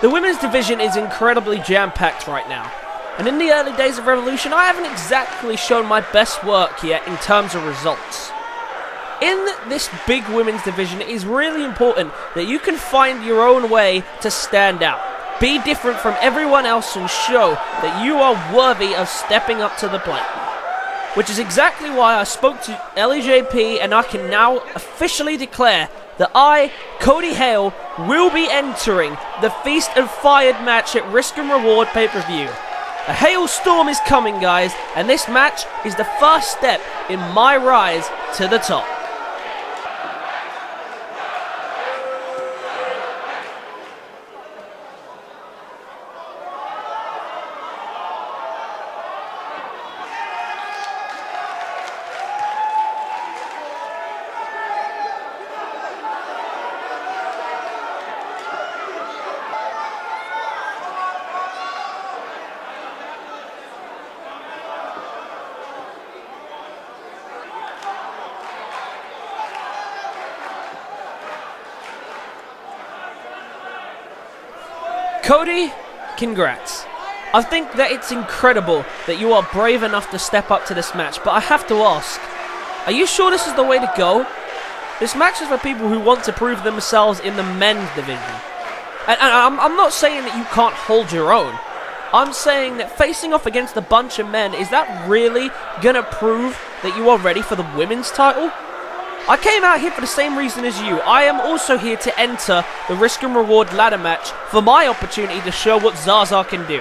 The women's division is incredibly jam-packed right now. And in the early days of Revolution, I haven't exactly shown my best work yet in terms of results. In this big women's division, it is really important that you can find your own way to stand out. Be different from everyone else and show that you are worthy of stepping up to the plate. Which is exactly why I spoke to LEJP, and I can now officially declare that I, Codie Hale, will be entering the Feast and Fired match at Risk and Reward pay-per-view. A hailstorm is coming, guys, and this match is the first step in my rise to the top. Codie, congrats. I think that it's incredible that you are brave enough to step up to this match, but I have to ask, are you sure this is the way to go? This match is for people who want to prove themselves in the men's division. And I'm not saying that you can't hold your own. I'm saying that facing off against a bunch of men, is that really gonna prove that you are ready for the women's title? I came out here for the same reason as you. I am also here to enter the Risk and Reward ladder match for my opportunity to show what Zaza can do.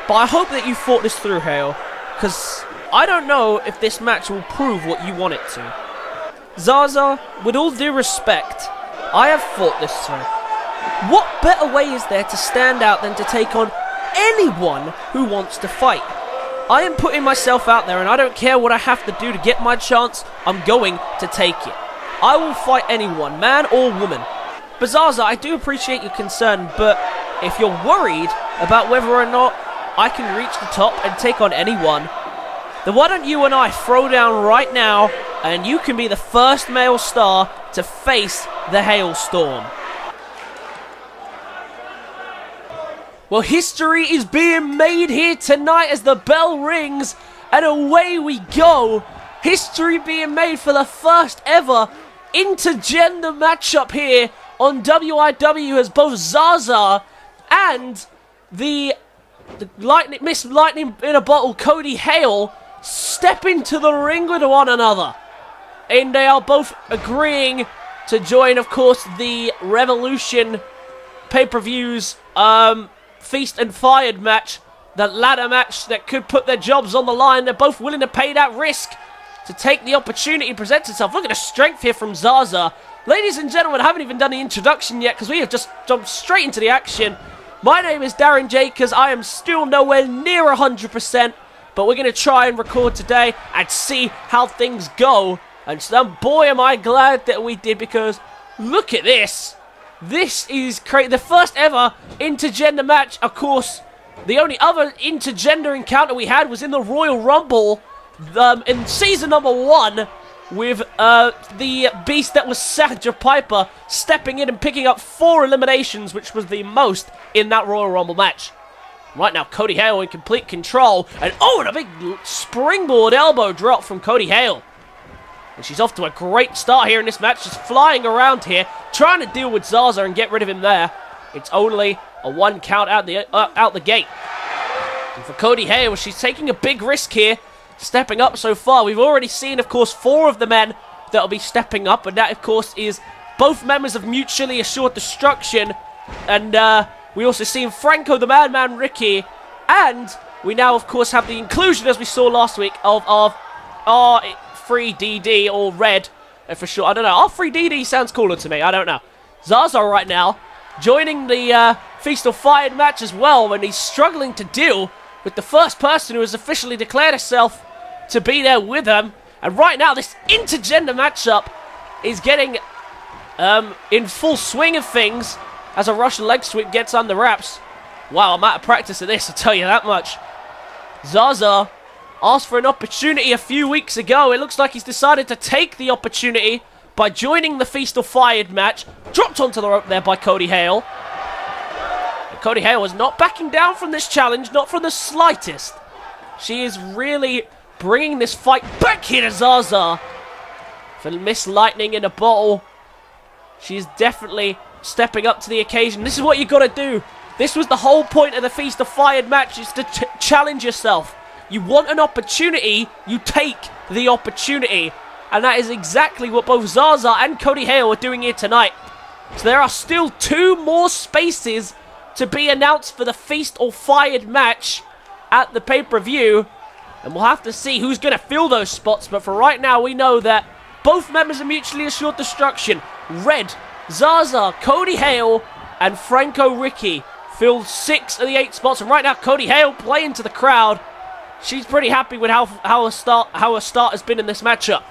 But I hope that you thought this through, Hale, because I don't know if this match will prove what you want it to. Zaza, with all due respect, I have thought this through. What better way is there to stand out than to take on anyone who wants to fight? I am putting myself out there, and I don't care what I have to do to get my chance. I'm going to take it. I will fight anyone, man or woman. But Zaza, I do appreciate your concern, but if you're worried about whether or not I can reach the top and take on anyone, then why don't you and I throw down right now, and you can be the first male star to face the hailstorm. Well, history is being made here tonight as the bell rings, and away we go. History being made for the first ever intergender matchup here on WIW, as both Zaza and the Miss Lightning in a Bottle, Codie Hale, step into the ring with one another. And they are both agreeing to join, of course, the Revolution pay-per-views, Feast and Fired match, the ladder match that could put their jobs on the line. They're both willing to pay that risk to take the opportunity to present itself. Look at the strength here from Zaza. Ladies and gentlemen, I haven't even done the introduction yet because we have just jumped straight into the action. My name is Darren Jakers. I am still nowhere near 100%, but we're going to try and record today and see how things go. And so, boy, am I glad that we did, because look at this. This is crazy. The first ever intergender match. Of course, the only other intergender encounter we had was in the Royal Rumble in season number 1 with the beast that was Sandra Piper stepping in and picking up 4 eliminations, which was the most in that Royal Rumble match. Right now, Codie Hale in complete control. And a big springboard elbow drop from Codie Hale. And she's off to a great start here in this match, just flying around here, trying to deal with Zaza and get rid of him there. It's only a 1 count out the gate. And for Codie Hale, she's taking a big risk here, stepping up so far. We've already seen, of course, 4 of the men that will be stepping up, and that, of course, is both members of Mutually Assured Destruction. And we also seen Franco the Madman Ricci, and we now, of course, have the inclusion, as we saw last week, of R3DD, or Red, for sure. I don't know. R3DD sounds cooler to me. I don't know. Zaza right now joining the Feast or Fired match as well, when he's struggling to deal with the first person who has officially declared herself to be there with him. And right now, this intergender matchup is getting in full swing of things as a Russian leg sweep gets under wraps. Wow, I'm out of practice at this, I'll tell you that much. Zaza asked for an opportunity a few weeks ago. It looks like he's decided to take the opportunity by joining the Feast or Fired match. Dropped onto the rope there by Codie Hale. Codie Hale is not backing down from this challenge, not from the slightest. She is really bringing this fight back here to Zaza. For Miss Lightning in a bottle, she is definitely stepping up to the occasion. This is what you got to do. This was the whole point of the Feast of Fire match, is to challenge yourself. You want an opportunity, you take the opportunity. And that is exactly what both Zaza and Codie Hale are doing here tonight. So there are still 2 more spaces to be announced for the Feast or Fired match at the pay-per-view. And we'll have to see who's going to fill those spots. But for right now, we know that both members of Mutually Assured Destruction, Red, Zaza, Codie Hale, and Franco Ricci, filled 6 of the 8 spots. And right now, Codie Hale playing to the crowd. She's pretty happy with how her start has been in this matchup.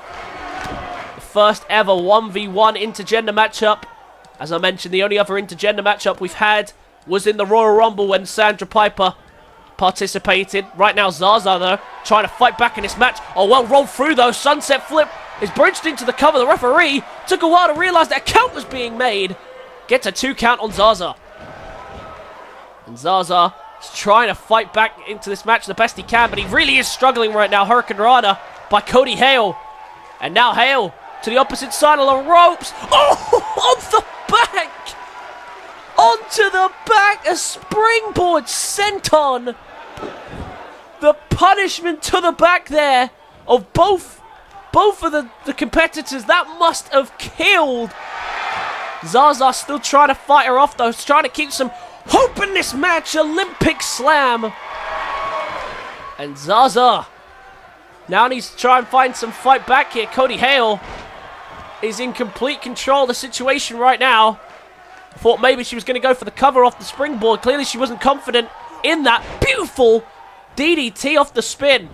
The first ever 1v1 intergender matchup. As I mentioned, the only other intergender matchup we've had was in the Royal Rumble when Sandra Piper participated. Right now, Zaza, though, trying to fight back in this match. Oh, well rolled through, though. Sunset flip is bridged into the cover. The referee took a while to realise that a count was being made. Gets a 2 count on Zaza. And Zaza is trying to fight back into this match the best he can, but he really is struggling right now. Hurricane Rana by Codie Hale. And now Hale to the opposite side of the ropes. Oh, on the back! Onto the back, a springboard senton. The punishment to the back there of both of the competitors. That must have killed. Zaza still trying to fight her off, though. Trying to keep some hope in this match. Olympic slam. And Zaza now needs to try and find some fight back here. Codie Hale is in complete control of the situation right now. Thought maybe she was going to go for the cover off the springboard. Clearly she wasn't confident in that. Beautiful DDT off the spin.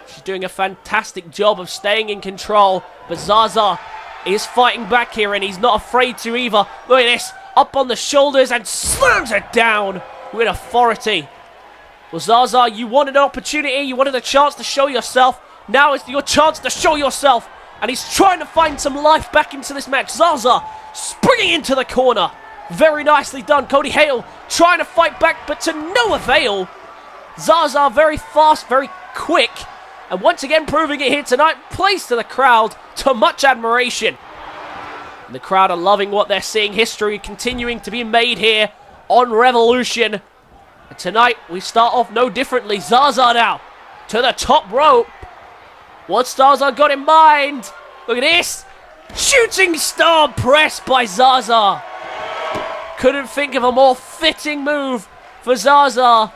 She's doing a fantastic job of staying in control. But Zaza is fighting back here, and he's not afraid to either. Look at this. Up on the shoulders and slams it down with authority. Well, Zaza, you wanted an opportunity. You wanted a chance to show yourself. Now it's your chance to show yourself. And he's trying to find some life back into this match. Zaza springing into the corner. Very nicely done. Codie Hale trying to fight back, but to no avail. Zaza very fast, very quick. And once again proving it here tonight. Plays to the crowd to much admiration. And the crowd are loving what they're seeing. History continuing to be made here on Revolution. And tonight we start off no differently. Zaza now to the top rope. What's Zaza got in mind? Look at this. Shooting star press by Zaza. Couldn't think of a more fitting move for Zaza.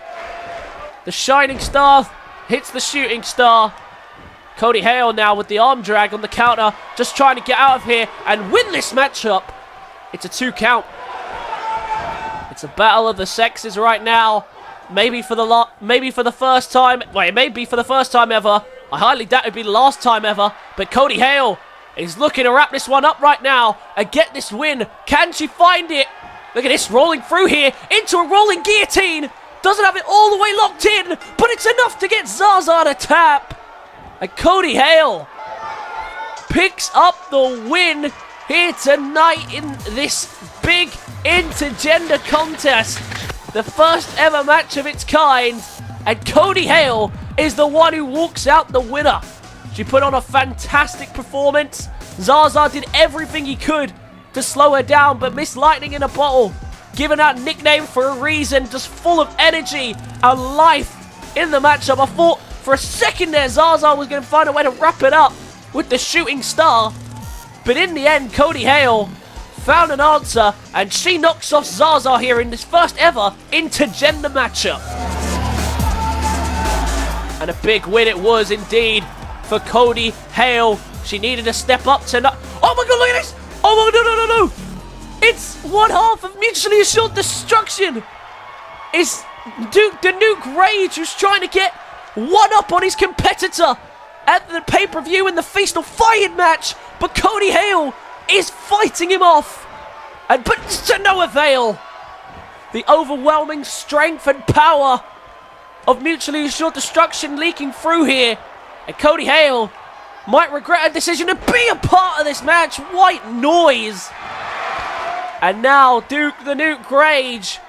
The shining star hits the shooting star. Codie Hale now with the arm drag on the counter. Just trying to get out of here and win this matchup. It's a 2 count. It's a battle of the sexes right now. Maybe for the first time. Well, it may be for the first time ever. I highly doubt it'd be the last time ever. But Codie Hale is looking to wrap this one up right now and get this win. Can she find it? Look at this, rolling through here into a rolling guillotine. Doesn't have it all the way locked in, but it's enough to get Zaza to tap. And Codie Hale picks up the win here tonight in this big intergender contest. The first ever match of its kind. And Codie Hale is the one who walks out the winner. She put on a fantastic performance. Zaza did everything he could to slow her down, but Miss Lightning in a bottle, given that nickname for a reason, just full of energy and life in the matchup. I thought for a second there Zaza was going to find a way to wrap it up with the shooting star, but in the end Codie Hale found an answer, and she knocks off Zaza here in this first ever intergender matchup. And a big win it was indeed for Codie Hale. She needed to step up tonight. Oh my god, look at this! Oh my god, no! It's one half of Mutually Assured Destruction. It's Duke the Nuke Rage, who's trying to get one up on his competitor at the pay-per-view in the Feast or Fired match. But Codie Hale is fighting him off. But to no avail. The overwhelming strength and power of Mutually Assured Destruction leaking through here. And Codie Hale might regret a decision to be a part of this match. White noise. And now Duke the Nuke Rage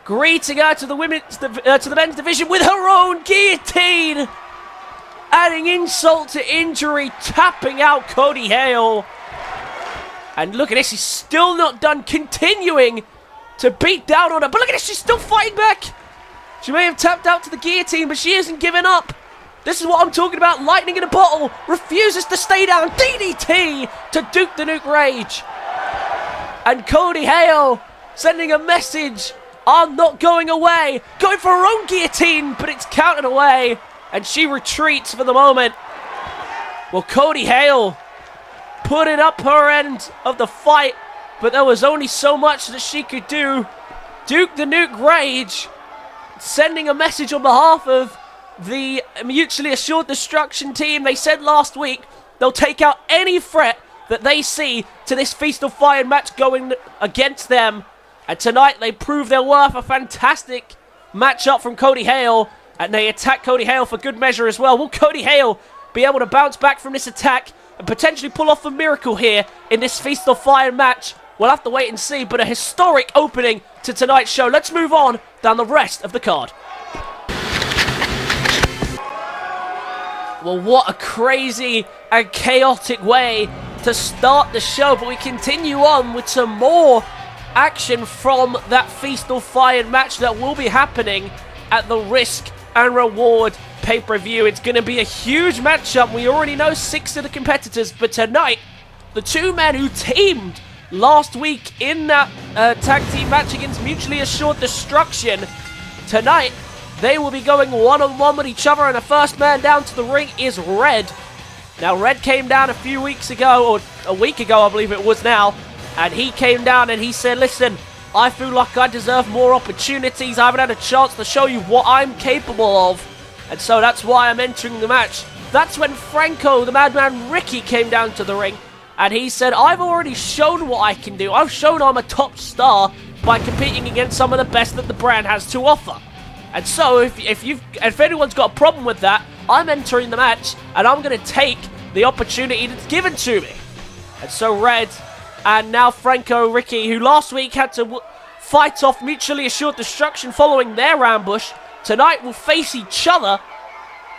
greeting her to the men's division with her own guillotine, adding insult to injury, tapping out Codie Hale. And look at this, she's still not done, continuing to beat down on her. But look at this, she's still fighting back. She may have tapped out to the guillotine, but she isn't giving up. This is what I'm talking about. Lightning in a bottle. Refuses to stay down. DDT to Duke the Nuke Rage. And Codie Hale sending a message. I'm not going away. Going for her own guillotine, but it's counted away. And she retreats for the moment. Well, Codie Hale putting up her end of the fight, but there was only so much that she could do. Duke the Nuke Rage sending a message on behalf of the Mutually Assured Destruction team. They said last week they'll take out any threat that they see to this Feast of Fire match going against them. And tonight they prove their worth. A fantastic matchup from Codie Hale, and they attack Codie Hale for good measure as well. Will Codie Hale be able to bounce back from this attack and potentially pull off a miracle here in this Feast of Fire match? We'll have to wait and see, but a historic opening to tonight's show. Let's move on down the rest of the card. Well, what a crazy and chaotic way to start the show, but we continue on with some more action from that Feast of Fire match that will be happening at the Risk and Reward pay-per-view. It's going to be a huge matchup. We already know 6 of the competitors, but tonight, the 2 men who teamed last week in that tag team match against Mutually Assured Destruction, tonight they will be going one-on-one with each other, and the first man down to the ring is Red. Now, Red came down a few weeks ago, or a week ago I believe it was now, and he came down and he said, listen, I feel like I deserve more opportunities. I haven't had a chance to show you what I'm capable of, and so that's why I'm entering the match. That's when Franco, the Madman Ricci, came down to the ring, and he said, I've already shown what I can do. I've shown I'm a top star by competing against some of the best that the brand has to offer. And so, if anyone's got a problem with that, I'm entering the match, and I'm going to take the opportunity that's given to me. And so Red, and now Franco Ricci, who last week had to fight off Mutually Assured Destruction following their ambush, tonight will face each other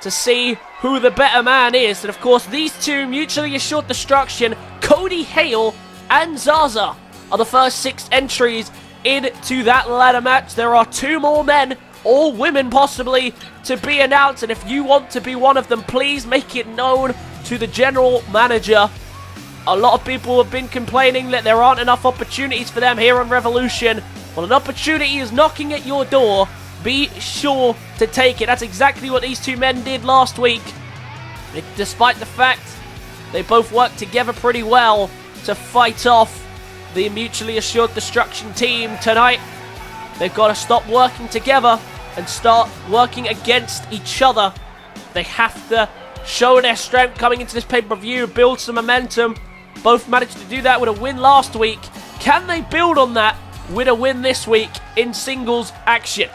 to see who the better man is. And of course, these 2, Mutually Assured Destruction, Codie Hale and Zaza, are the first 6 entries into that ladder match. There are 2 more men, all women possibly, to be announced, and if you want to be one of them, please make it known to the general manager. A lot of people have been complaining that there aren't enough opportunities for them here on Revolution. Well, an opportunity is knocking at your door. Be sure to take it. That's exactly what these 2 men did last week. Despite the fact they both worked together pretty well to fight off the Mutually Assured Destruction team tonight, they've got to stop working together and start working against each other. They have to show their strength coming into this pay-per-view, build some momentum. Both managed to do that with a win last week. Can they build on that with a win this week in singles action?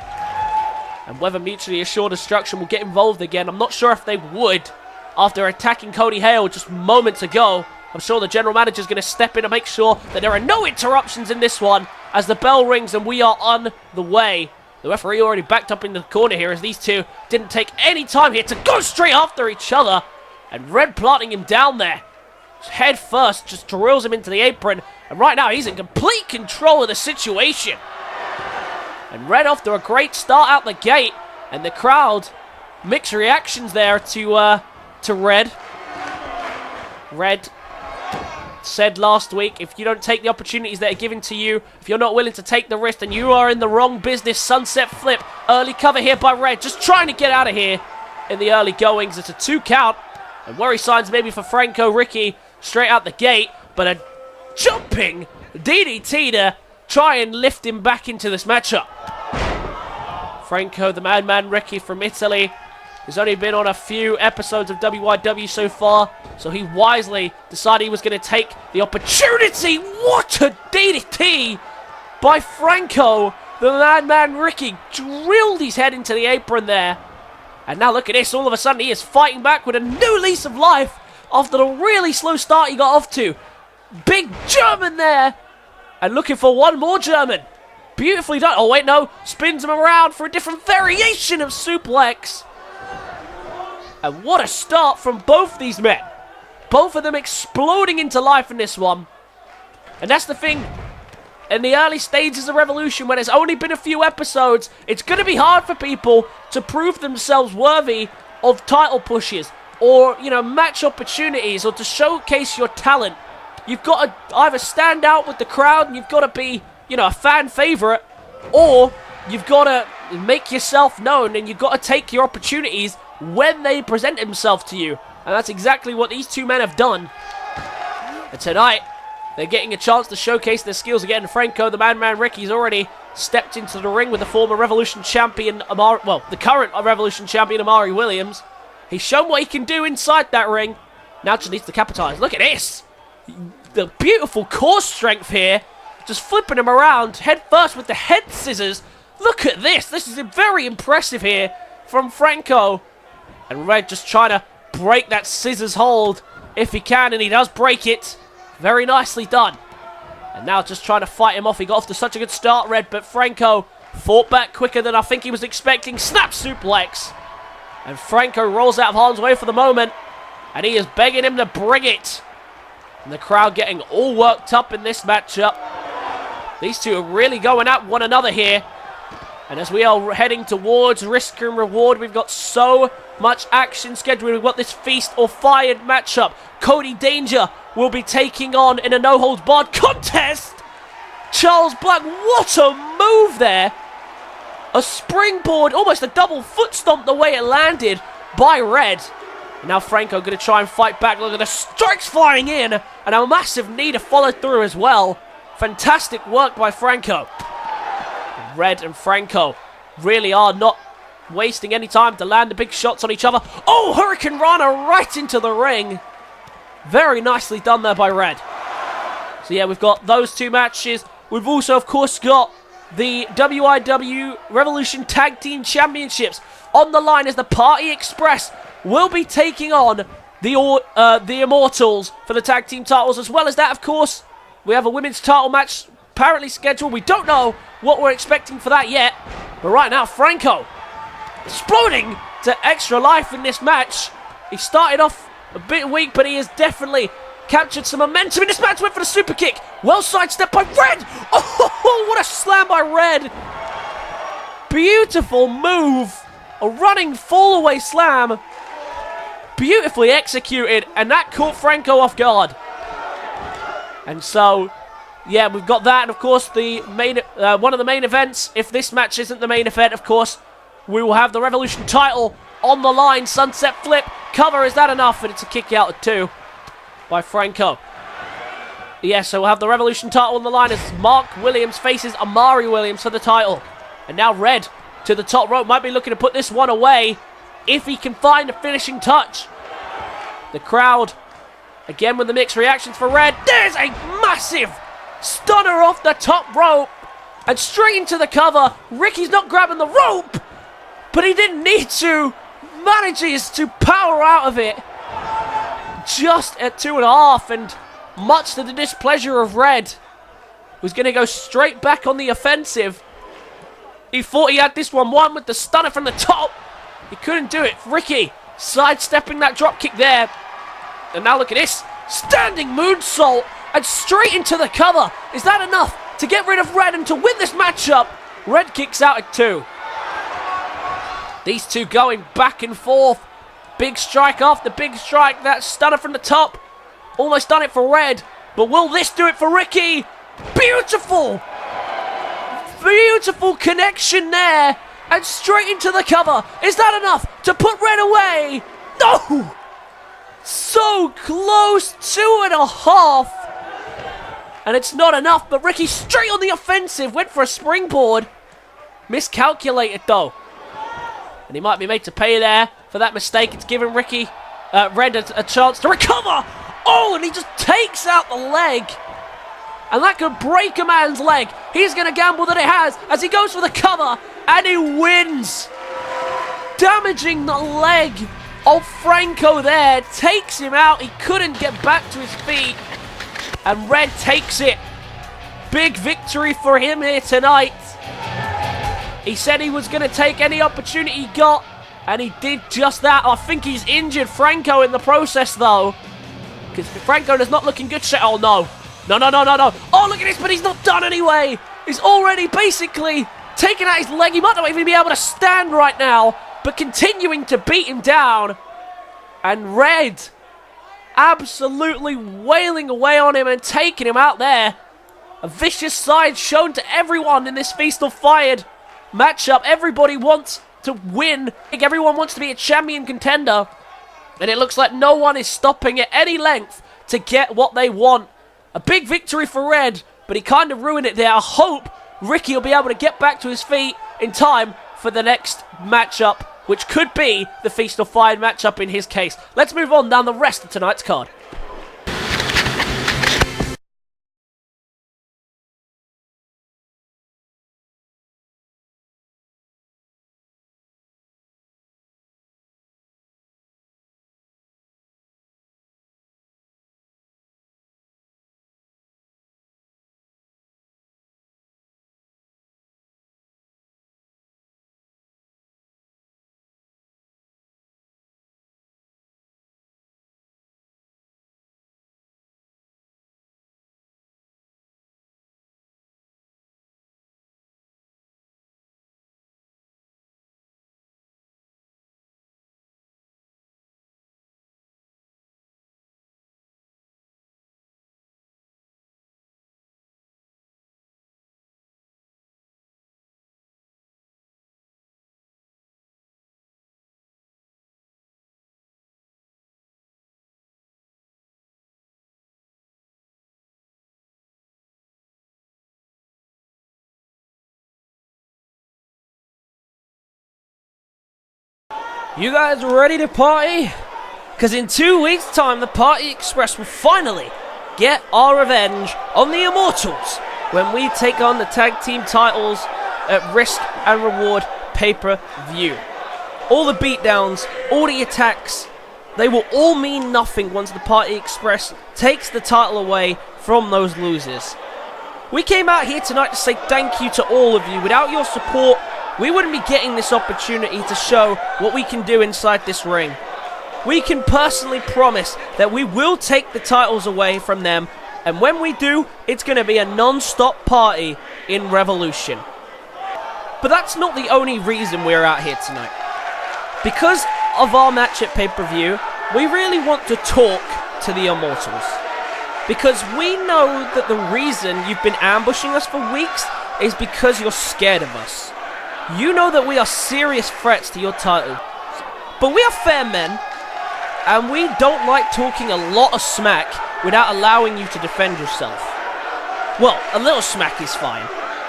And whether Mutually Assured Destruction will get involved again, I'm not sure if they would. After attacking Codie Hale just moments ago, I'm sure the general manager is going to step in and make sure that there are no interruptions in this one as the bell rings and we are on the way. The referee already backed up in the corner here as these 2 didn't take any time here to go straight after each other. And Red planting him down there. Head first, just drills him into the apron. And right now he's in complete control of the situation. And Red off to a great start out the gate. And the crowd, mixed reactions there to Red. Red said last week, if you don't take the opportunities that are given to you, if you're not willing to take the risk, then you are in the wrong business. Sunset flip. Early cover here by Red. Just trying to get out of here in the early goings. It's a 2 count. And worry signs maybe for Franco Ricci straight out the gate. But a jumping DDT to try and lift him back into this matchup. Franco, the Madman Ricci from Italy, has only been on a few episodes of WYW so far, so he wisely decided he was going to take the opportunity. What a DDT by Franco. The Madman Ricci drilled his head into the apron there. And now look at this. All of a sudden, he is fighting back with a new lease of life after the really slow start he got off to. Big German there. And looking for one more German. Beautifully done. Oh, wait, no. Spins him around for a different variation of suplex. And what a start from both these men. Both of them exploding into life in this one. And that's the thing. In the early stages of Revolution, when it's only been a few episodes, it's going to be hard for people to prove themselves worthy of title pushes or, you know, match opportunities or to showcase your talent. You've got to either stand out with the crowd and you've got to be, you know, a fan favorite, or you've got to make yourself known and you've got to take your opportunities when they present themselves to you. And that's exactly what these two men have done. And tonight, they're getting a chance to showcase their skills again. Franco, the man Ricci's already stepped into the ring with the former Revolution champion, the current Revolution champion, Amari Williams. He's shown what he can do inside that ring. Now just needs to capitalize. Look at this. The beautiful core strength here. Just flipping him around head first with the head scissors. Look at this. This is very impressive here from Franco. And Red just trying to break that scissors hold if he can, and he does break it. Very nicely done. And now just trying to fight him off. He got off to such a good start, Red, but Franco fought back quicker than I think he was expecting. Snap suplex. And Franco rolls out of harm's way for the moment, and he is begging him to bring it. And the crowd getting all worked up in this matchup. These two are really going at one another here. And as we are heading towards risk and reward, we've got so much action scheduled. We've got this feast or fired matchup. Cody Danger will be taking on in a no-holds-barred contest Charles Black. What a move there. A springboard, almost a double foot stomp the way it landed by Red. And now Franco going to try and fight back. Look at the strikes flying in. And a massive knee to follow through as well. Fantastic work by Franco. Red and Franco really are not wasting any time to land the big shots on each other. Oh, Hurricane Rana right into the ring. Very nicely done there by Red. So yeah, we've got those two matches. We've also, of course, got the WIW Revolution Tag Team Championships on the line as the Party Express will be taking on the Immortals for the tag team titles. As well as that, of course, we have a women's title match apparently scheduled. We don't know what we're expecting for that yet. But right now, Franco exploding to extra life in this match. He started off a bit weak, but he has definitely captured some momentum in this match. Went for the super kick. Well sidestepped by Red. Oh, what a slam by Red. Beautiful move. A running fall-away slam. Beautifully executed, and that caught Franco off guard. And so, yeah, we've got that, and of course, the main one of the main events. If this match isn't the main event, of course, we will have the Revolution title on the line. Sunset flip. Cover, is that enough? And it's a kick out of 2 by Franco. Yeah, so we'll have the Revolution title on the line as Mark Williams faces Amari Williams for the title. And now Red to the top rope. Might be looking to put this one away if he can find a finishing touch. The crowd, again with the mixed reactions for Red. There's a massive stunner off the top rope. And straight into the cover. Ricky's not grabbing the rope, but he didn't need to. Manages to power out of it. Just at 2.5, and much to the displeasure of Red, who's going to go straight back on the offensive. He thought he had this one won with the stunner from the top. He couldn't do it. Ricky sidestepping that drop kick there. And now look at this. Standing moonsault and straight into the cover. Is that enough to get rid of Red and to win this matchup? Red kicks out at 2. These two going back and forth. Big strike after big strike. That stunner from the top. Almost done it for Red. But will this do it for Ricky? Beautiful. Beautiful connection there. And straight into the cover. Is that enough to put Red away? No! So close. 2.5. And it's not enough. But Ricky straight on the offensive. Went for a springboard. Miscalculated though. And he might be made to pay there for that mistake. It's given Ricky, Red a chance to recover. Oh, and he just takes out the leg. And that could break a man's leg. He's going to gamble that it has as he goes for the cover. And he wins. Damaging the leg of Franco there. Takes him out. He couldn't get back to his feet. And Red takes it. Big victory for him here tonight. He said he was going to take any opportunity he got, and he did just that. I think he's injured Franco in the process, though. Because Franco is not looking good. Oh, no. No. Oh, look at this, but he's not done anyway. He's already basically taken out his leg. He might not even be able to stand right now, but continuing to beat him down. And Red absolutely wailing away on him and taking him out there. A vicious side shown to everyone in this Feast or Fired matchup. Everybody wants to win. Everyone wants to be a champion contender. And it looks like no one is stopping at any length to get what they want. A big victory for Red, but he kind of ruined it there. I hope Ricky will be able to get back to his feet in time for the next matchup, which could be the Feast or Fired matchup in his case. Let's move on down the rest of tonight's card. You guys ready to party? Because in 2 weeks' time, the Party Express will finally get our revenge on the Immortals when we take on the tag team titles at Risk and Reward pay-per-view. All the beatdowns, all the attacks, they will all mean nothing once the Party Express takes the title away from those losers. We came out here tonight to say thank you to all of you. Without your support, we wouldn't be getting this opportunity to show what we can do inside this ring. We can personally promise that we will take the titles away from them, and when we do, it's going to be a non-stop party in Revolution. But that's not the only reason we're out here tonight. Because of our match at pay-per-view, we really want to talk to the Immortals. Because we know that the reason you've been ambushing us for weeks is because you're scared of us. You know that we are serious threats to your title. But we are fair men, and we don't like talking a lot of smack without allowing you to defend yourself. Well, a little smack is fine,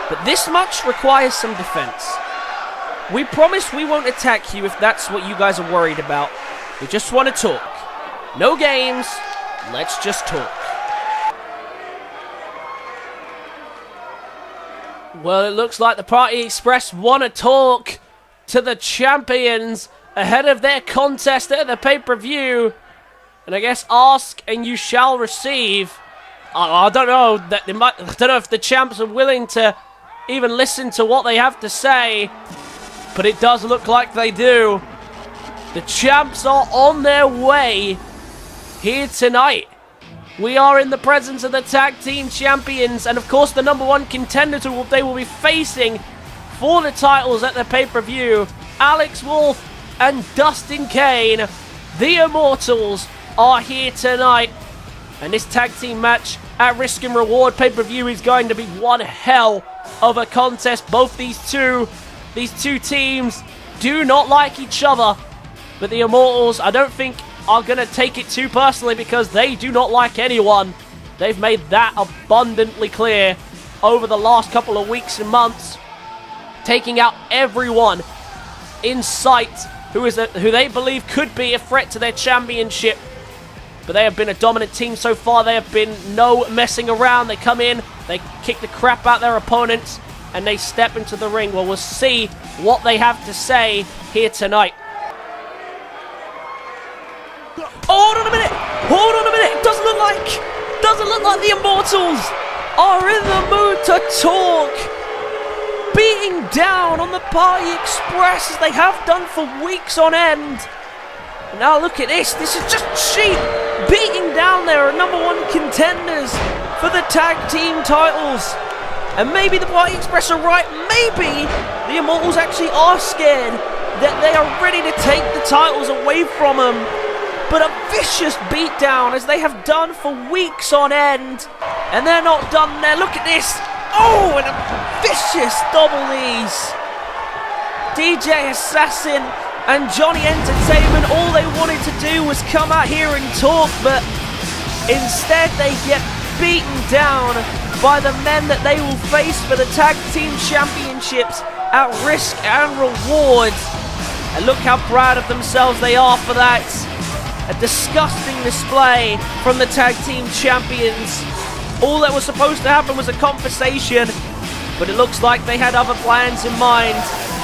but this much requires some defense. We promise we won't attack you if that's what you guys are worried about. We just want to talk. No games, let's just talk. Well, it looks like the Party Express want to talk to the champions ahead of their contest at the pay-per-view. And I guess ask and you shall receive. I don't know. I don't know if the champs are willing to even listen to what they have to say. But it does look like they do. The champs are on their way here tonight. We are in the presence of the tag team champions, and of course the #1 contender to they will be facing for the titles at the pay-per-view, Alex Wolf and Dustin Kane. The Immortals are here tonight, and this tag team match at Risk and Reward pay-per-view is going to be one hell of a contest. Both these two teams do not like each other, but the Immortals, I don't think, are going to take it too personally because they do not like anyone. They've made that abundantly clear over the last couple of weeks and months, taking out everyone in sight who they believe could be a threat to their championship. But they have been a dominant team so far. They have been no messing around. They come in, they kick the crap out their opponents, and they step into the ring. Well, we'll see what they have to say here tonight. Hold on a minute! Hold on a minute! It doesn't look like the Immortals are in the mood to talk. beating down on the Party Express as they have done for weeks on end. Now look at this. This is just cheap. Beating down their #1 contenders for the tag team titles. And maybe the Party Express are right. Maybe the Immortals actually are scared that they are ready to take the titles away from them. But a vicious beatdown as they have done for weeks on end. And they're not done there. Look at this. Oh, and a vicious double knees. DJ Assassin and Johnny Entertainment, all they wanted to do was come out here and talk, but instead they get beaten down by the men that they will face for the Tag Team Championships at Risk and Reward. And look how proud of themselves they are for that. A disgusting display from the Tag Team Champions. All that was supposed to happen was a conversation, but it looks like they had other plans in mind.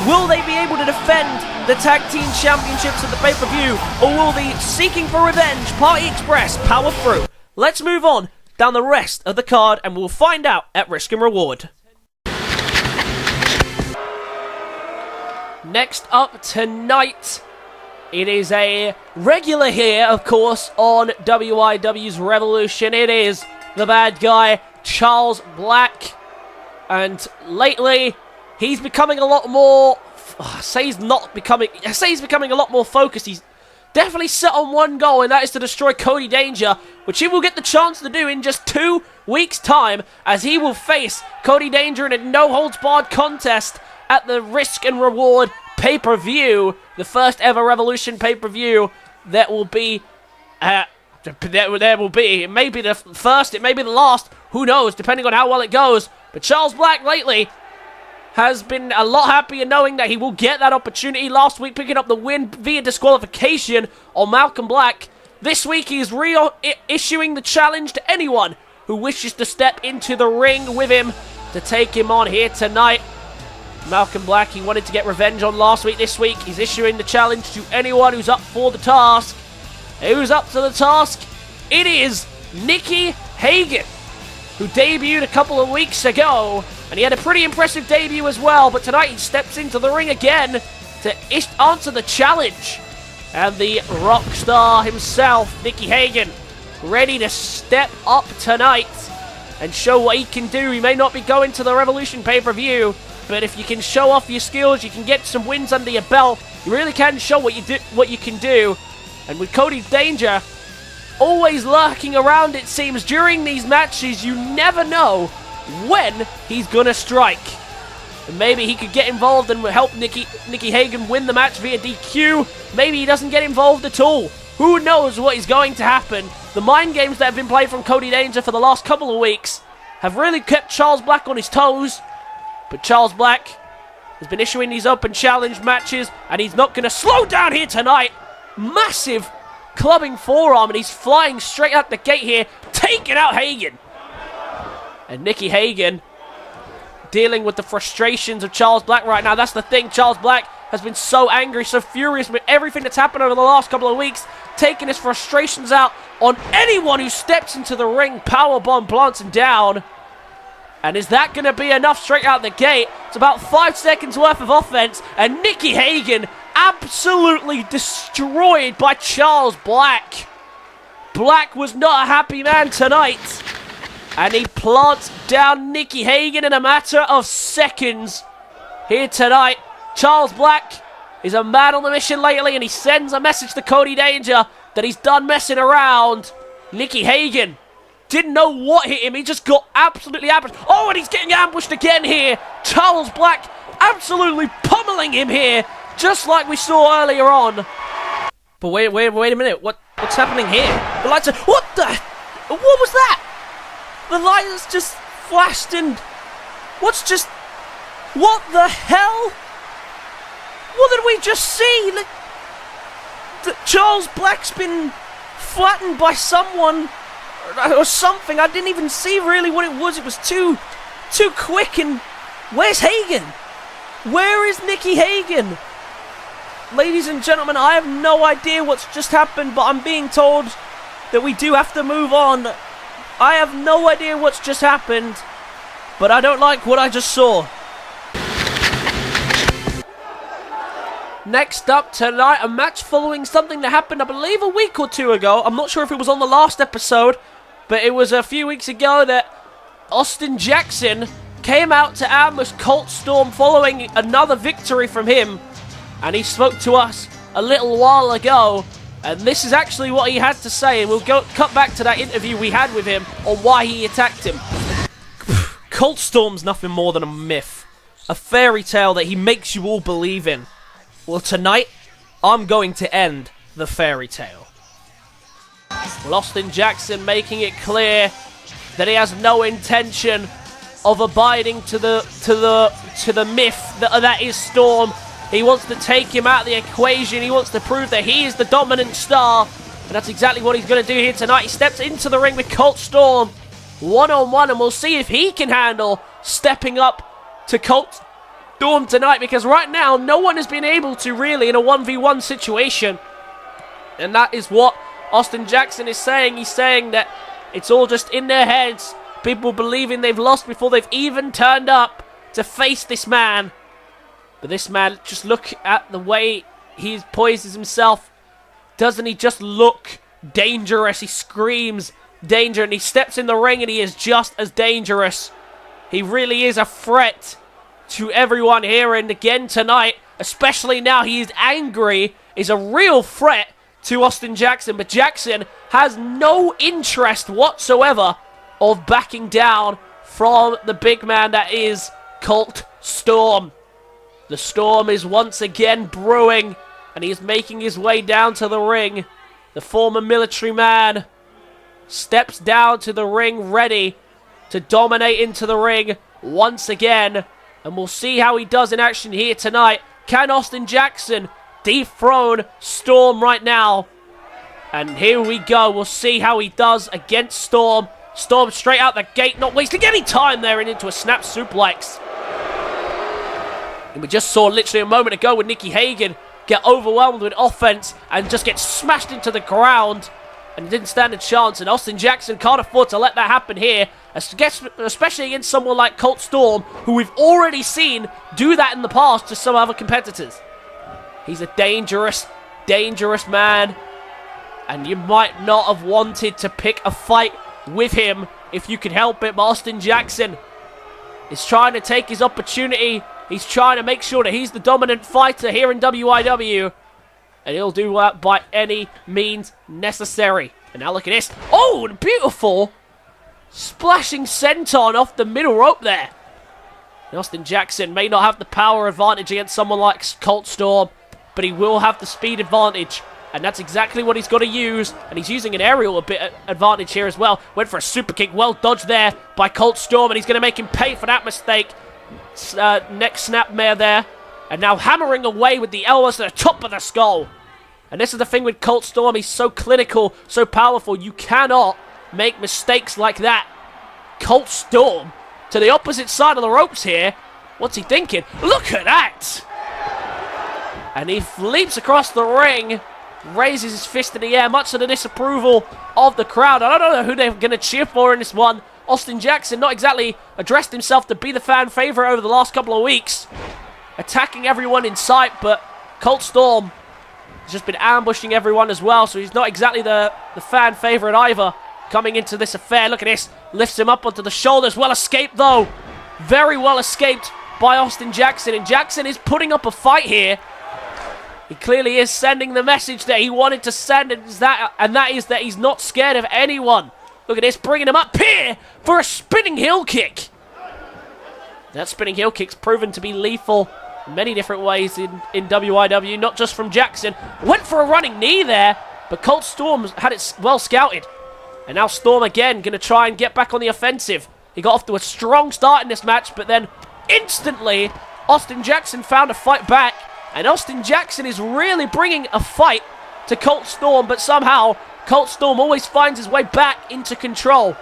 Will they be able to defend the Tag Team Championships at the pay-per-view, or will the Seeking for Revenge Party Express power through? Let's move on down the rest of the card, and we'll find out at Risk and Reward. Next up tonight, it is a regular here, of course, on WIW's Revolution. It is the bad guy, Charles Black. And lately, he's becoming a lot more... I say he's becoming a lot more focused. He's definitely set on one goal, and that is to destroy Codie Danger, which he will get the chance to do in just 2 weeks' time, as he will face Codie Danger in a no-holds-barred contest at the Risk and Reward pay-per-view, the first ever Revolution pay-per-view that will be... it may be the first, it may be the last, who knows, depending on how well it goes. But Charles Black lately has been a lot happier knowing that he will get that opportunity. Last week picking up the win via disqualification on Malcolm Black. This week he is issuing the challenge to anyone who wishes to step into the ring with him to take him on here tonight. Malcolm Black, he wanted to get revenge on last week. This week he's issuing the challenge to anyone who's up for the task. Who's up to the task? It is Nikki Hagen, who debuted a couple of weeks ago, and he had a pretty impressive debut as well, but tonight he steps into the ring again to answer the challenge. And the rock star himself, Nikki Hagen, ready to step up tonight and show what he can do. He may not be going to the Revolution pay-per-view, but if you can show off your skills, you can get some wins under your belt, you really can show what you can do. And with Codie Danger always lurking around, it seems, during these matches, you never know when he's gonna strike. And maybe he could get involved and help Nikki Hagen win the match via DQ. Maybe he doesn't get involved at all. Who knows what is going to happen? The mind games that have been played from Codie Danger for the last couple of weeks have really kept Charles Black on his toes. But Charles Black has been issuing these open challenge matches, and he's not going to slow down here tonight. Massive clubbing forearm, and he's flying straight out the gate here, taking out Hagen. And Nikki Hagen dealing with the frustrations of Charles Black right now. That's the thing, Charles Black has been so angry, so furious with everything that's happened over the last couple of weeks, taking his frustrations out on anyone who steps into the ring. Powerbomb plants him down. And is that going to be enough straight out the gate? It's about 5 seconds worth of offense, and Nikki Hagen absolutely destroyed by Charles Black. Black was not a happy man tonight, and he plants down Nikki Hagen in a matter of seconds here tonight. Charles Black is a man on the mission lately, and he sends a message to Codie Danger that he's done messing around. Nikki Hagen didn't know what hit him. He just got absolutely ambushed. Oh, and he's getting ambushed again here. Charles Black absolutely pummeling him here, just like we saw earlier on. But wait a minute. What's happening here? The lights are... What was that? The lights just flashed and... What the hell? What did we just see? Charles Black's been flattened by someone or something. I didn't even see really what it was. It was too quick. And where's Hagen? Where is Nikki Hagen? Ladies and gentlemen, I have no idea what's just happened, but I'm being told that we do have to move on. I have no idea what's just happened, but I don't like what I just saw. Next up tonight, a match following something that happened, I believe, a week or two ago. I'm not sure if it was on the last episode, but it was a few weeks ago that Austin Jackson came out to ambush Colt Storm following another victory from him. And he spoke to us a little while ago. And this is actually what he had to say. And we'll cut back to that interview we had with him on why he attacked him. Colt Storm's nothing more than a myth. A fairy tale that he makes you all believe in. Well, tonight, I'm going to end the fairy tale. Well, Austin Jackson making it clear that he has no intention of abiding to the myth that is Storm. He wants to take him out of the equation. He wants to prove that he is the dominant star. And that's exactly what he's going to do here tonight. He steps into the ring with Colt Storm one-on-one, and we'll see if he can handle stepping up to Colt Storm tonight, because right now no one has been able to really in a 1v1 situation. And that is what Austin Jackson is saying. He's saying that it's all just in their heads. People believing they've lost before they've even turned up to face this man. But this man, just look at the way he poises himself. Doesn't he just look dangerous? He screams danger, and he steps in the ring and he is just as dangerous. He really is a threat to everyone here, and again tonight, especially now he is angry, is a real threat to Austin Jackson. But Jackson has no interest whatsoever of backing down from the big man that is Colt Storm. The storm is once again brewing, and he is making his way down to the ring. The former military man steps down to the ring, ready to dominate into the ring once again. And we'll see how he does in action here tonight. Can Austin Jackson dethrone Storm right now? And here we go. We'll see how he does against Storm. Storm straight out the gate, not wasting any time there, and into a snap suplex. And we just saw literally a moment ago with Nikki Hagen get overwhelmed with offense and just get smashed into the ground and didn't stand a chance. And Austin Jackson can't afford to let that happen here, especially against someone like Colt Storm, who we've already seen do that in the past to some other competitors. He's a dangerous, dangerous man, and you might not have wanted to pick a fight with him if you could help it, but Austin Jackson is trying to take his opportunity. He's trying to make sure that he's the dominant fighter here in WIW, and he'll do that by any means necessary. And now look at this. Oh, beautiful splashing senton off the middle rope there. And Austin Jackson may not have the power advantage against someone like Colt Storm, but he will have the speed advantage. And that's exactly what he's got to use. And he's using an aerial advantage here as well. Went for a super kick. Well dodged there by Colt Storm. And he's going to make him pay for that mistake. Neck snapmare there. And now hammering away with the elbows to the top of the skull. And this is the thing with Colt Storm. He's so clinical, so powerful. You cannot make mistakes like that. Colt Storm to the opposite side of the ropes here. What's he thinking? Look at that! And he leaps across the ring. Raises his fist in the air, much to the disapproval of the crowd. I don't know who they're going to cheer for in this one. Austin Jackson not exactly addressed himself to be the fan favorite over the last couple of weeks. Attacking everyone in sight, but Colt Storm has just been ambushing everyone as well, so he's not exactly the fan favorite either. Coming into this affair, look at this. Lifts him up onto the shoulders. Well escaped though. Very well escaped by Austin Jackson, and Jackson is putting up a fight here. He clearly is sending the message that he wanted to send, and that is that he's not scared of anyone. Look at this, bringing him up here for a spinning heel kick. That spinning heel kick's proven to be lethal in many different ways in WIW, not just from Jackson. Went for a running knee there, but Colt Storm had it well scouted. And now Storm again going to try and get back on the offensive. He got off to a strong start in this match, but then instantly Austin Jackson found a fight back. And Austin Jackson is really bringing a fight to Colt Storm, but somehow Colt Storm always finds his way back into control.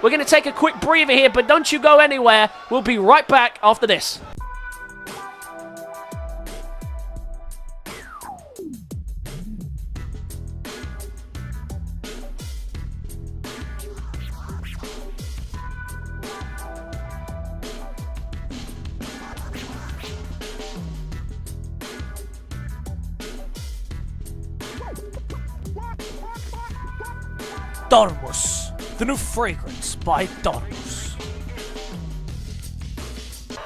We're going to take a quick breather here, but don't you go anywhere. We'll be right back after this. Dormus, the new fragrance by Dormus.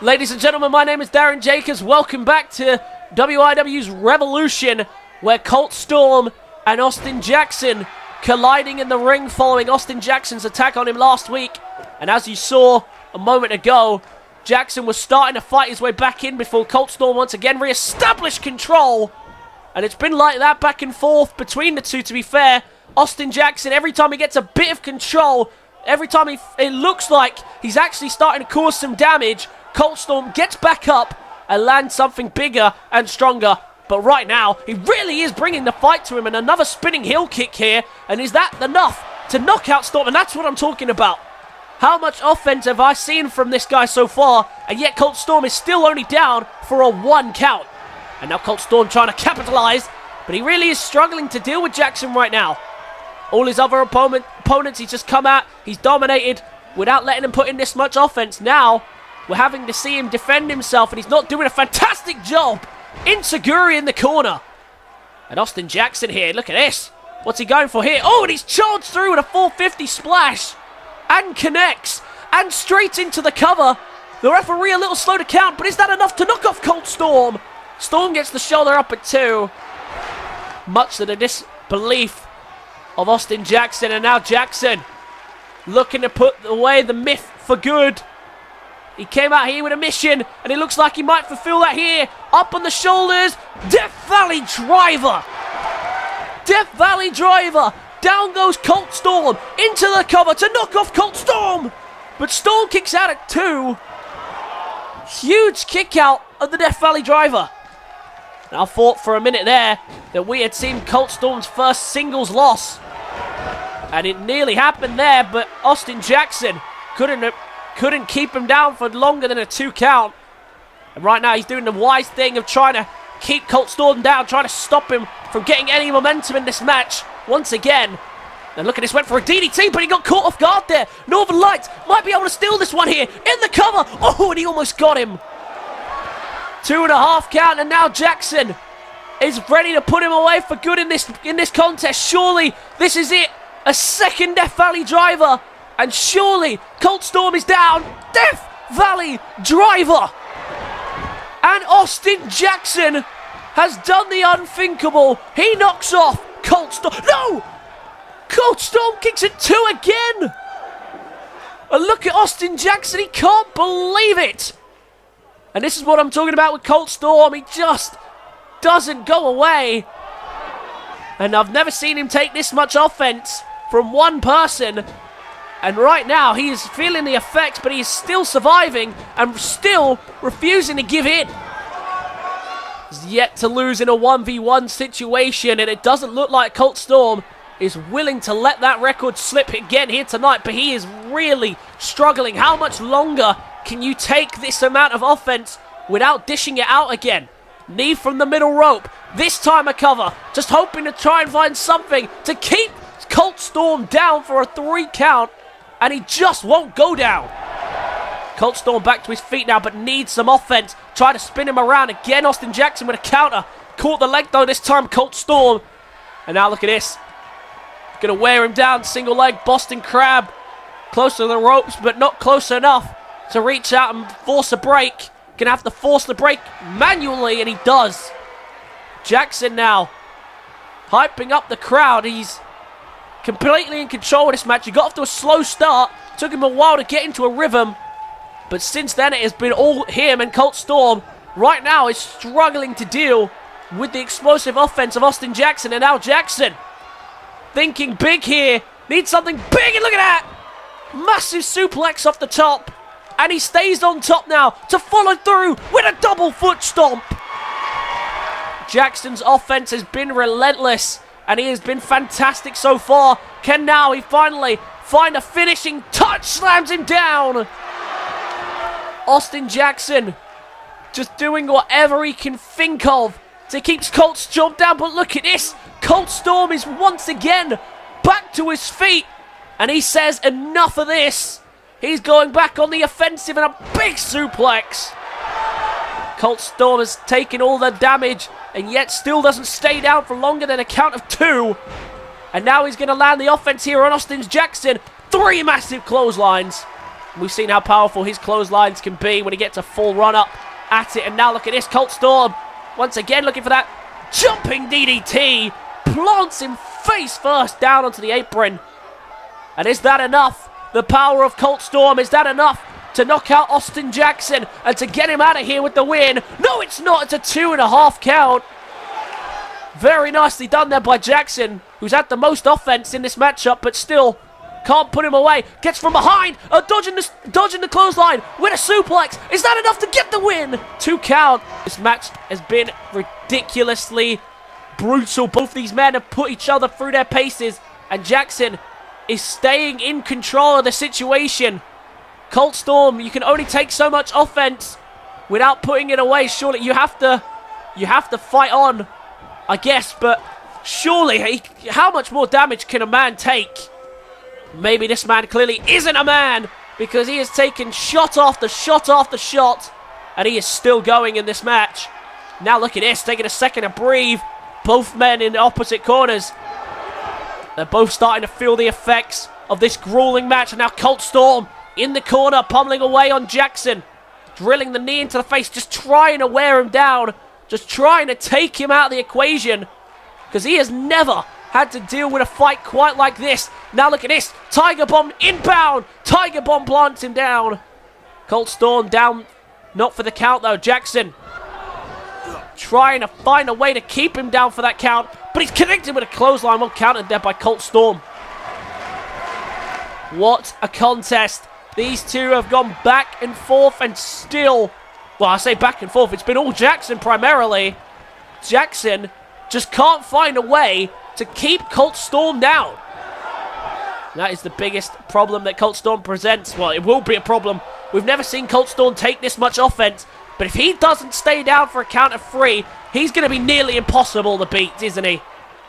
Ladies and gentlemen, my name is Darren Jacobs. Welcome back to WIW's Revolution, where Colt Storm and Austin Jackson colliding in the ring following Austin Jackson's attack on him last week. And as you saw a moment ago, Jackson was starting to fight his way back in before Colt Storm once again re-established control. And it's been like that back and forth between the two, to be fair. Austin Jackson, every time he gets a bit of control, every time it looks like he's actually starting to cause some damage, Colt Storm gets back up and lands something bigger and stronger. But right now, he really is bringing the fight to him, and another spinning heel kick here. And is that enough to knock out Storm? And that's what I'm talking about. How much offense have I seen from this guy so far? And yet Colt Storm is still only down for a 1 count. And now Colt Storm trying to capitalize, but he really is struggling to deal with Jackson right now. All his other opponents he's just come at, he's dominated without letting him put in this much offense. Now, we're having to see him defend himself, and he's not doing a fantastic job. Insaguri in the corner. And Austin Jackson here, look at this. What's he going for here? Oh, and he's charged through with a 450 splash. And connects. And straight into the cover. The referee a little slow to count, but is that enough to knock off Colt Storm? Storm gets the shoulder up at 2. Much to the disbelief of Austin Jackson, and now Jackson looking to put away the myth for good. He came out here with a mission, and it looks like he might fulfill that here. Up on the shoulders, Death Valley Driver. Death Valley Driver. Down goes Colt Storm into the cover to knock off Colt Storm. But Storm kicks out at 2. Huge kick out of the Death Valley Driver. And I thought for a minute there that we had seen Colt Storm's first singles loss. And it nearly happened there, but Austin Jackson couldn't keep him down for longer than a 2 count. And right now he's doing the wise thing of trying to keep Colt Storm down, trying to stop him from getting any momentum in this match once again. And look at this, went for a DDT, but he got caught off guard there. Northern Lights might be able to steal this one here in the cover. Oh, and he almost got him. 2.5 count, and now Jackson is ready to put him away for good in this contest. Surely this is it. A second Death Valley Driver. And surely Colt Storm is down. Death Valley Driver. And Austin Jackson has done the unthinkable. He knocks off Colt Storm. No! Colt Storm kicks it 2 again. And look at Austin Jackson. He can't believe it. And this is what I'm talking about with Colt Storm. He just doesn't go away. And I've never seen him take this much offense from one person. And right now, he is feeling the effects, but he's still surviving and still refusing to give in. He's yet to lose in a 1v1 situation, and it doesn't look like Colt Storm is willing to let that record slip again here tonight, but he is really struggling. How much longer can you take this amount of offense without dishing it out again? Knee from the middle rope. This time a cover. Just hoping to try and find something to keep Colt Storm down for a 3 count. And he just won't go down. Colt Storm back to his feet now, but needs some offense. Try to spin him around again. Austin Jackson with a counter. Caught the leg though this time, Colt Storm. And now look at this. Gonna wear him down. Single leg Boston Crab. Close to the ropes, but not close enough to reach out and force a break. Gonna have to force the break manually, and he does. Jackson now hyping up the crowd. He's completely in control of this match. He got off to a slow start. Took him a while to get into a rhythm. But since then, it has been all him, and Colt Storm right now is struggling to deal with the explosive offense of Austin Jackson. And now Jackson thinking big here. Needs something big, and look at that. Massive suplex off the top. And he stays on top now to follow through with a double foot stomp. Jackson's offense has been relentless, and he has been fantastic so far. Can now he finally find a finishing touch? Slams him down. Austin Jackson just doing whatever he can think of to keep Colt Storm down. But look at this. Colt Storm is once again back to his feet. And he says enough of this. He's going back on the offensive and a big suplex. Colt Storm has taken all the damage and yet still doesn't stay down for longer than a count of 2. And now he's going to land the offense here on Austin Jackson. 3 massive clotheslines. We've seen how powerful his clotheslines can be when he gets a full run up at it. And now look at this, Colt Storm once again looking for that jumping DDT. Plants him face first down onto the apron. And is that enough? The power of Colt Storm, is that enough to knock out Austin Jackson and to get him out of here with the win? No, it's not. It's a 2.5 count. Very nicely done there by Jackson, who's had the most offense in this matchup, but still can't put him away. Gets from behind, dodging the clothesline with a suplex. Is that enough to get the win? 2 count. This match has been ridiculously brutal. Both these men have put each other through their paces, and Jackson is staying in control of the situation. Colt Storm, you can only take so much offense without putting it away. Surely you have to fight on, I guess, but surely how much more damage can a man take? Maybe this man clearly isn't a man, because he has taken shot after shot after shot, and he is still going in this match. Now look at this, taking a second to breathe. Both men in the opposite corners. They're both starting to feel the effects of this grueling match. And now Colt Storm in the corner, pummeling away on Jackson. Drilling the knee into the face, just trying to wear him down. Just trying to take him out of the equation. Because he has never had to deal with a fight quite like this. Now look at this. Tiger Bomb inbound. Tiger Bomb plants him down. Colt Storm down. Not for the count though. Jackson trying to find a way to keep him down for that count. But he's connected with a clothesline. One counted there by Colt Storm. What a contest. These two have gone back and forth and still... Well, I say back and forth. It's been all Jackson primarily. Jackson just can't find a way to keep Colt Storm down. That is the biggest problem that Colt Storm presents. Well, it will be a problem. We've never seen Colt Storm take this much offense. But if he doesn't stay down for a count of 3, he's going to be nearly impossible to beat, isn't he?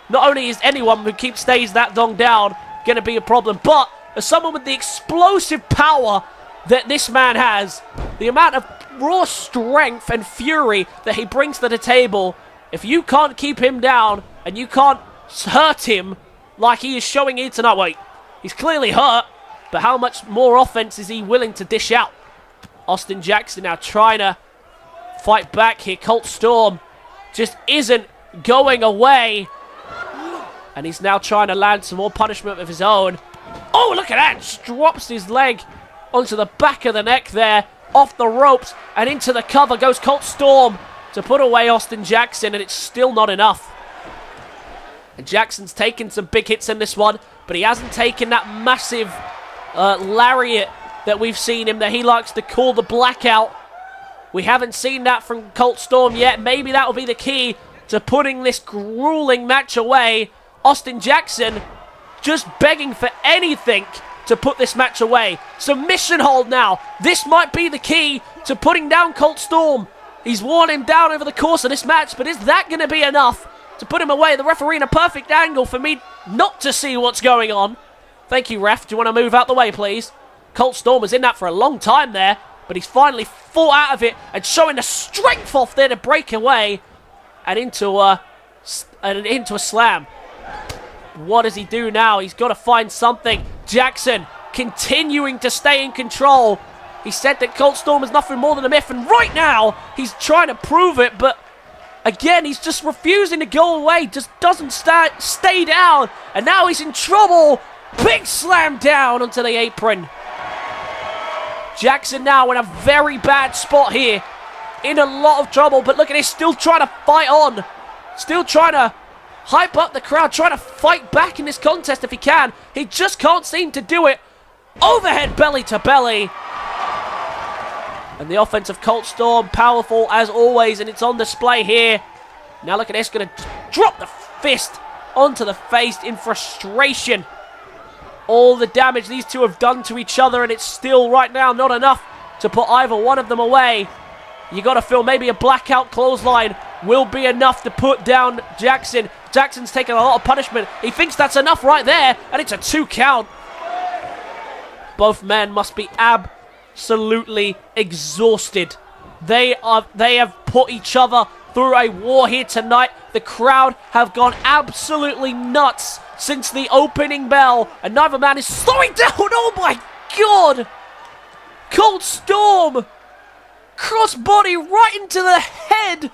Not only is anyone who stays that long down going to be a problem, but as someone with the explosive power that this man has, the amount of raw strength and fury that he brings to the table, if you can't keep him down and you can't hurt him like he is showing here tonight, wait, he's clearly hurt, but how much more offense is he willing to dish out? Austin Jackson now trying to fight back here. Colt Storm just isn't going away. And he's now trying to land some more punishment of his own. Oh, look at that. Just drops his leg onto the back of the neck there. Off the ropes and into the cover goes Colt Storm to put away Austin Jackson. And it's still not enough. And Jackson's taken some big hits in this one. But he hasn't taken that massive lariat that we've seen him, that he likes to call the blackout. We haven't seen that from Colt Storm yet. Maybe that will be the key to putting this grueling match away. Austin Jackson just begging for anything to put this match away. Submission hold now. This might be the key to putting down Colt Storm. He's worn him down over the course of this match, but is that going to be enough to put him away? The referee in a perfect angle for me not to see what's going on. Thank you, ref. Do you want to move out the way, please? Colt Storm was in that for a long time there, but he's finally fought out of it and showing the strength off there to break away and into a slam. What does he do now? He's got to find something. Jackson continuing to stay in control. He said that Colt Storm is nothing more than a myth, and right now he's trying to prove it, but again, he's just refusing to go away, just doesn't stay down, and now he's in trouble. Big slam down onto the apron. Jackson now in a very bad spot here. In a lot of trouble, but look at this, still trying to fight on. Still trying to hype up the crowd, trying to fight back in this contest if he can. He just can't seem to do it. Overhead belly to belly. And the offense of Colt Storm, powerful as always, and it's on display here. Now look at this, going to drop the fist onto the face in frustration. All the damage these two have done to each other, and it's still right now not enough to put either one of them away. You got to feel maybe a blackout clothesline will be enough to put down Jackson. Jackson's taken a lot of punishment. He thinks that's enough right there, and it's a 2 count. Both men must be absolutely exhausted They have put each other through a war here tonight. The crowd have gone absolutely nuts since the opening bell, and neither man is slowing down. Oh my god! Cold Storm! Crossbody right into the head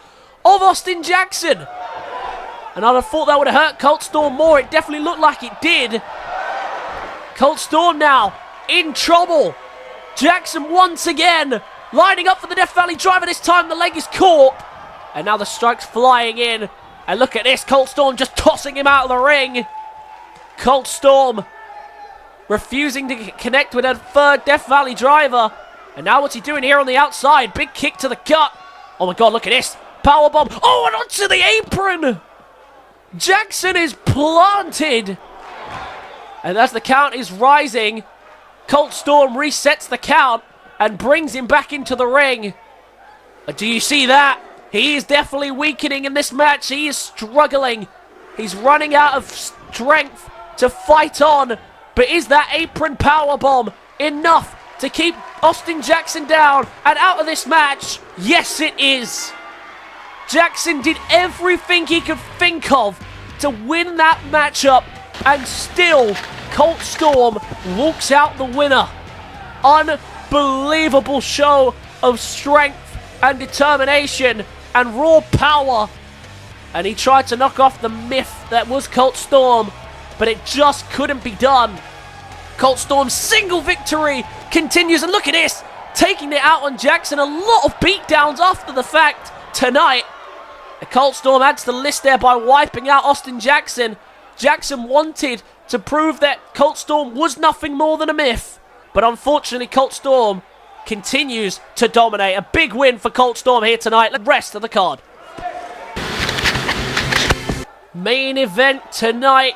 of Austin Jackson. And I'd have thought that would have hurt Cold Storm more. It definitely looked like it did. Cold Storm now in trouble. Jackson once again lining up for the Death Valley driver. This time the leg is caught. And now the strike's flying in. And look at this. Cold Storm just tossing him out of the ring. Cold Storm refusing to connect with a third Death Valley driver. And now what's he doing here on the outside? Big kick to the gut. Oh my god, look at this. Powerbomb. Oh, and onto the apron. Jackson is planted. And as the count is rising, Cold Storm resets the count and brings him back into the ring. Do you see that? He is definitely weakening in this match. He is struggling. He's running out of strength to fight on. But is that apron powerbomb enough to keep Austin Jackson down and out of this match? Yes, it is. Jackson did everything he could think of to win that matchup, and still Cold Storm walks out the winner. Unbelievable show of strength and determination and raw power. And he tried to knock off the myth that was Cold Storm, but it just couldn't be done. Cold Storm's single victory continues, and look at this, taking it out on Jackson. A lot of beatdowns after the fact tonight. The Cold Storm adds to the list there by wiping out Austin Jackson. Jackson wanted to prove that Cold Storm was nothing more than a myth, but unfortunately Cold Storm continues to dominate. A big win for Cold Storm here tonight. The rest of the card. Main event tonight.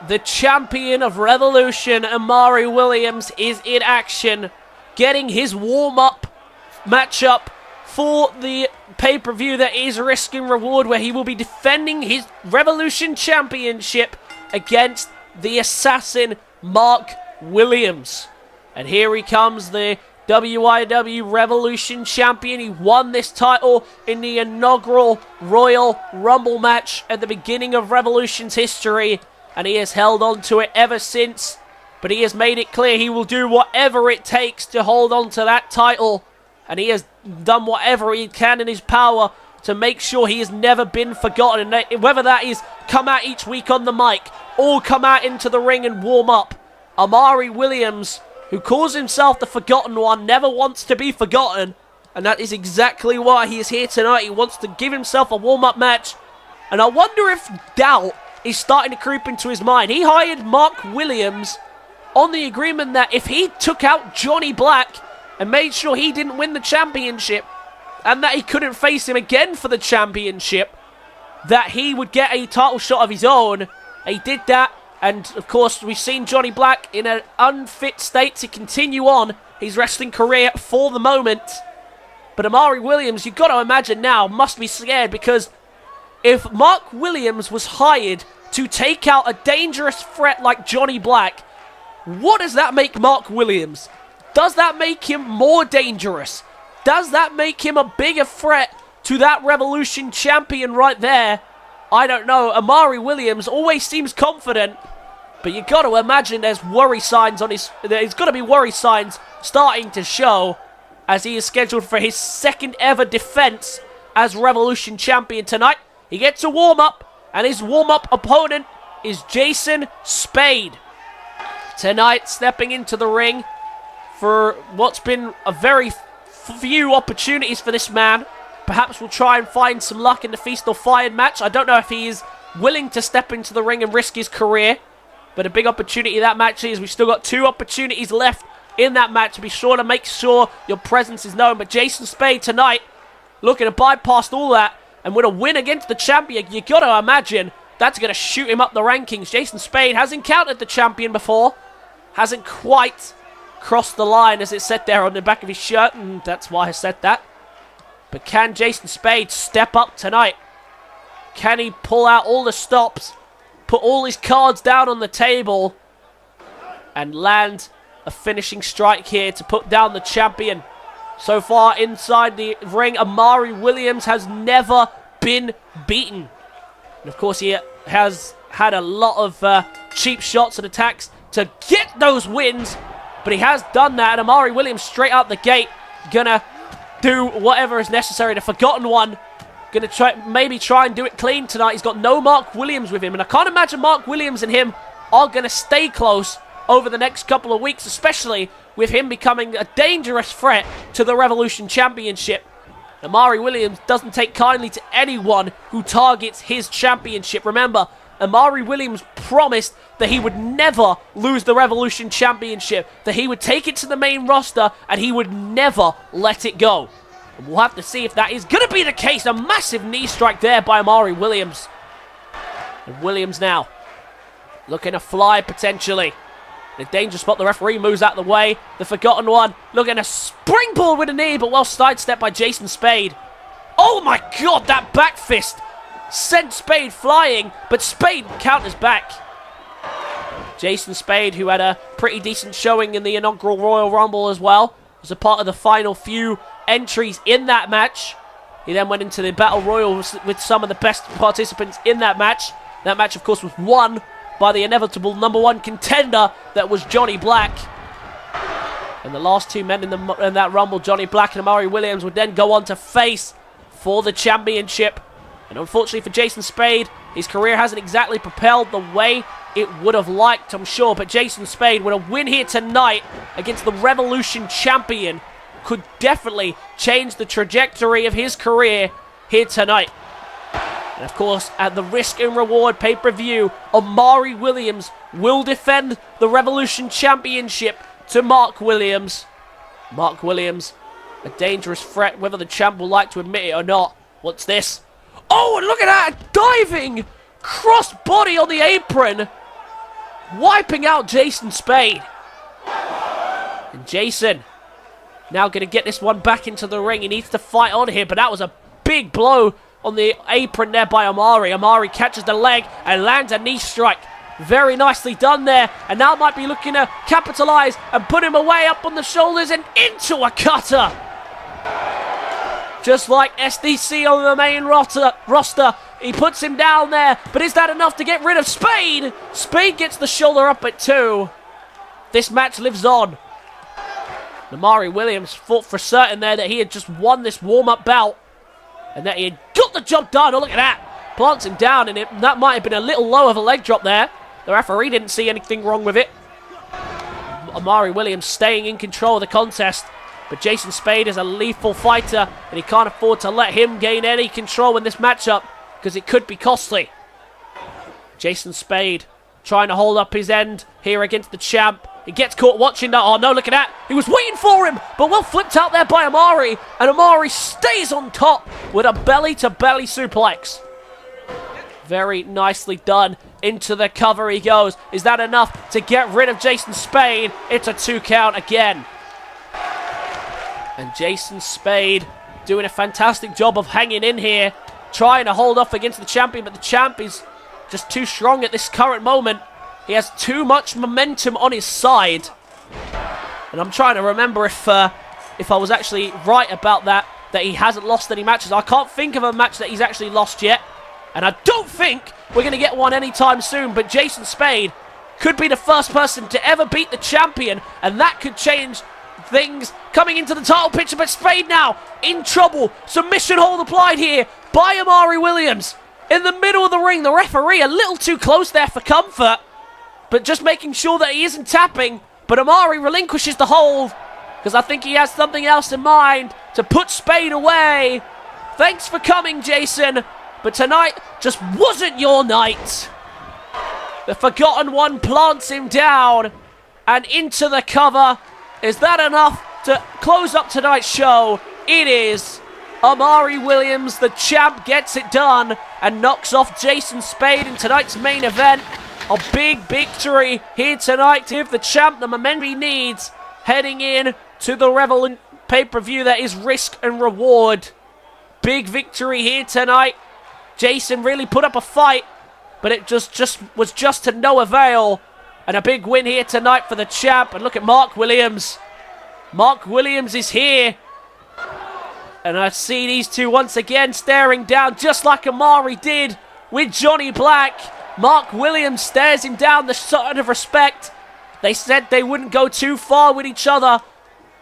The champion of Revolution, Amari Williams, is in action, getting his warm-up matchup for the pay-per-view that is Risk and Reward, where he will be defending his Revolution Championship against the assassin Mark Williams. And here he comes, the WIW Revolution Champion. He won this title in the inaugural Royal Rumble match at the beginning of Revolution's history, and he has held on to it ever since. But he has made it clear he will do whatever it takes to hold on to that title, and he has done whatever he can in his power to make sure he has never been forgotten. And whether that is come out each week on the mic or come out into the ring and warm up, Amari Williams, who calls himself the Forgotten One, never wants to be forgotten. And that is exactly why he is here tonight. He wants to give himself a warm-up match. And I wonder if doubt is starting to creep into his mind. He hired Mark Williams on the agreement that if he took out Johnny Black and made sure he didn't win the championship, and that he couldn't face him again for the championship, that he would get a title shot of his own. He did that, and of course we've seen Johnny Black in an unfit state to continue on his wrestling career for the moment. But Amari Williams, you've got to imagine now, must be scared, because if Mark Williams was hired to take out a dangerous threat like Johnny Black, what does that make Mark Williams? Does that make him more dangerous? Does that make him a bigger threat to that Revolution champion right there? I don't know. Amari Williams always seems confident, but you got to imagine there's worry signs on his. There's got to be worry signs starting to show, as he is scheduled for his second ever defense as Revolution champion tonight. He gets a warm up, and his warm up opponent is Jason Spade. Tonight, stepping into the ring for what's been a very few opportunities for this man. Perhaps we'll try and find some luck in the Feast or Fired match. I don't know if he is willing to step into the ring and risk his career, but a big opportunity that match is. We've still got 2 opportunities left in that match. Be sure to make sure your presence is known. But Jason Spade tonight, looking to bypass all that, and with a win against the champion, you got to imagine that's going to shoot him up the rankings. Jason Spade has encountered the champion before, hasn't quite crossed the line, as it said there on the back of his shirt, and that's why I said that. But can Jason Spade step up tonight? Can he pull out all the stops, put all his cards down on the table, and land a finishing strike here to put down the champion? So far inside the ring, Amari Williams has never been beaten. And of course, he has had a lot of cheap shots and attacks to get those wins, but he has done that. And Amari Williams straight out the gate, gonna do whatever is necessary. The Forgotten One gonna maybe try and do it clean tonight. He's got no Mark Williams with him, and I can't imagine Mark Williams and him are gonna stay close over the next couple of weeks, especially with him becoming a dangerous threat to the Revolution Championship. Amari Williams doesn't take kindly to anyone who targets his championship. Remember, Amari Williams promised that he would never lose the Revolution Championship, that he would take it to the main roster, and he would never let it go. And we'll have to see if that is going to be the case. A massive knee strike there by Amari Williams. And Williams now looking to fly potentially. In a danger spot, the referee moves out of the way. The Forgotten One looking to springboard with a knee, but well sidestepped by Jason Spade. Oh my god, that back fist sent Spade flying, but Spade counters back. Jason Spade, who had a pretty decent showing in the inaugural Royal Rumble as well, was a part of the final few entries in that match. He then went into the Battle Royal with some of the best participants in that match. That match, of course, was won by the inevitable #1 contender that was Johnny Black. And the last two men in that Rumble, Johnny Black and Amari Williams, would then go on to face for the championship. And unfortunately for Jason Spade, his career hasn't exactly propelled the way it would have liked, I'm sure. But Jason Spade, with a win here tonight against the Revolution champion, could definitely change the trajectory of his career here tonight. And of course, at the Risk and Reward pay-per-view, Amari Williams will defend the Revolution Championship to Mark Williams. Mark Williams, a dangerous threat, whether the champ will like to admit it or not. What's this? Oh, and look at that! Diving cross-body on the apron, wiping out Jason Spade. And Jason now going to get this one back into the ring. He needs to fight on here, but that was a big blow on the apron there by Amari. Amari catches the leg and lands a knee strike. Very nicely done there. And now might be looking to capitalize and put him away up on the shoulders and into a cutter. Just like SDC on the main roster, he puts him down there. But is that enough to get rid of Spade? Spade gets the shoulder up at 2. This match lives on. Amari Williams thought for certain there that he had just won this warm-up bout and that he had got the job done. Oh, look at that. Plants him down, and that might have been a little low of a leg drop there. The referee didn't see anything wrong with it. Amari Williams staying in control of the contest. But Jason Spade is a lethal fighter, and he can't afford to let him gain any control in this matchup, because it could be costly. Jason Spade trying to hold up his end here against the champ. He gets caught watching that. Oh no, look at that. He was waiting for him, but well flipped out there by Amari. And Amari stays on top with a belly-to-belly suplex. Very nicely done. Into the cover he goes. Is that enough to get rid of Jason Spade? It's a 2 count again. And Jason Spade doing a fantastic job of hanging in here, trying to hold off against the champion, but the champ is just too strong at this current moment. He has too much momentum on his side. And I'm trying to remember if I was actually right about that he hasn't lost any matches. I can't think of a match that he's actually lost yet. And I don't think we're going to get one anytime soon. But Jason Spade could be the first person to ever beat the champion. And that could change things coming into the title picture. But Spade now in trouble. Submission hold applied here by Amari Williams. In the middle of the ring, the referee a little too close there for comfort. But just making sure that he isn't tapping. But Amari relinquishes the hold, because I think he has something else in mind to put Spade away. Thanks for coming, Jason. But tonight just wasn't your night. The Forgotten One plants him down and into the cover. Is that enough to close up tonight's show? It is. Amari Williams, the champ, gets it done and knocks off Jason Spade in tonight's main event. A big victory here tonight to give the champ the momentum he needs heading in to the Revel pay-per-view that is Risk and Reward. Big victory here tonight. Jason really put up a fight, but it was to no avail. And a big win here tonight for the champ. And look at Mark Williams. Mark Williams is here And I see these two once again staring down just like Amari did with Johnny Black. Mark Williams stares him down the sign of respect. They said they wouldn't go too far with each other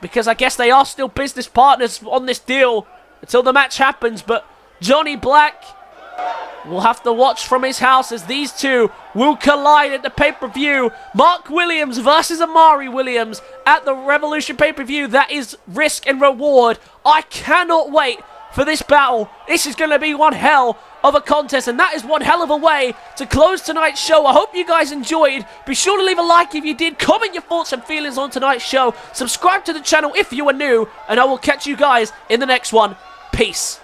because I guess they are still business partners on this deal until the match happens. But Johnny Black will have to watch from his house as these two will collide at the pay-per-view. Mark Williams versus Amari Williams at the Revolution pay-per-view. That is risk and reward. I cannot wait for this battle. This is going to be one hell of a contest, and that is one hell of a way to close tonight's show. I hope you guys enjoyed. Be sure to leave a like if you did. Comment your thoughts and feelings on tonight's show. Subscribe to the channel if you are new, and I will catch you guys in the next one. Peace.